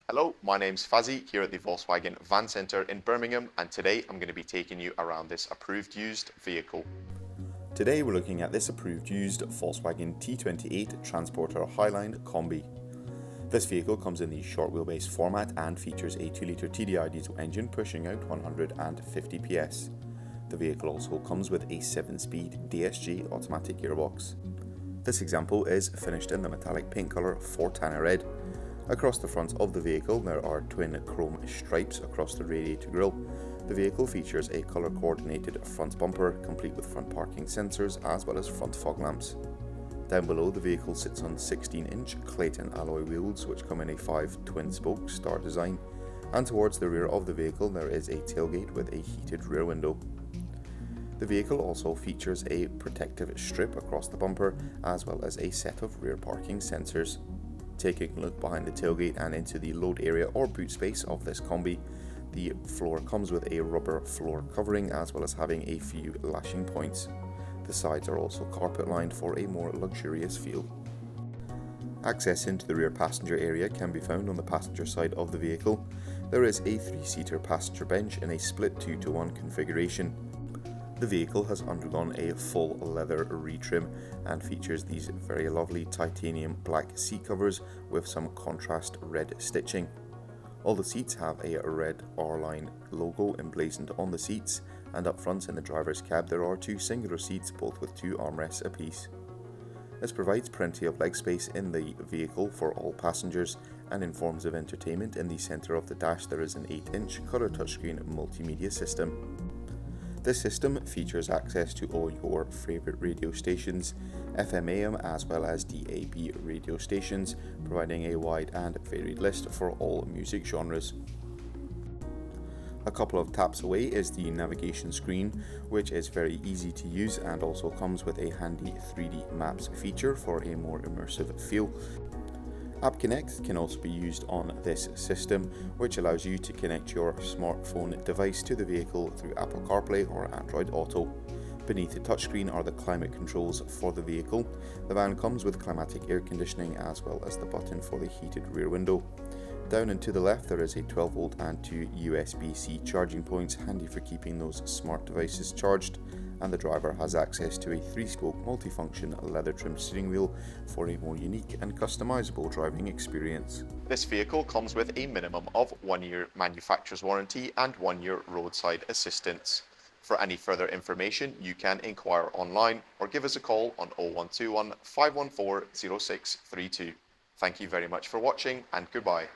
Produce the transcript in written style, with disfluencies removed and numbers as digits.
Hello, my name's Fazzy here at the Volkswagen Van Centre in Birmingham, and today I'm going to be taking you around this approved used vehicle. Today we're looking at this approved used Volkswagen T28 Transporter Highline Kombi. This vehicle comes in the short wheelbase format and features a 2-litre TDI diesel engine pushing out 150 PS. The vehicle also comes with a 7-speed DSG automatic gearbox. This example is finished in the metallic paint colour Fortana red. Across the front of the vehicle there are twin chrome stripes across the radiator grille. The vehicle features a colour coordinated front bumper complete with front parking sensors as well as front fog lamps. Down below the vehicle sits on 16-inch Clayton alloy wheels which come in a 5 twin spoke star design, and towards the rear of the vehicle there is a tailgate with a heated rear window. The vehicle also features a protective strip across the bumper as well as a set of rear parking sensors. Taking a look behind the tailgate and into the load area or boot space of this Kombi, the floor comes with a rubber floor covering as well as having a few lashing points. The sides are also carpet lined for a more luxurious feel. Access into the rear passenger area can be found on the passenger side of the vehicle. There is a 3-seater passenger bench in a split 2-to-1 configuration. The vehicle has undergone a full leather retrim and features these very lovely titanium black seat covers with some contrast red stitching. All the seats have a red R-Line logo emblazoned on the seats, and up front in the driver's cab there are 2 singular seats, both with 2 armrests apiece. This provides plenty of leg space in the vehicle for all passengers, and in forms of entertainment in the centre of the dash there is an 8-inch colour touchscreen multimedia system. This system features access to all your favourite radio stations, FM AM as well as DAB radio stations, providing a wide and varied list for all music genres. A couple of taps away is the navigation screen, which is very easy to use and also comes with a handy 3D maps feature for a more immersive feel. App Connect can also be used on this system, which allows you to connect your smartphone device to the vehicle through Apple CarPlay or Android Auto. Beneath the touchscreen are the climate controls for the vehicle. The van comes with climatic air conditioning as well as the button for the heated rear window. Down and to the left there is a 12V and 2 USB-C charging points, handy for keeping those smart devices charged, and the driver has access to a 3-spoke multifunction leather trimmed steering wheel for a more unique and customizable driving experience. This vehicle comes with a minimum of 1 year manufacturer's warranty and 1 year roadside assistance. For any further information you can inquire online or give us a call on 0121 514 0632. Thank you very much for watching and goodbye.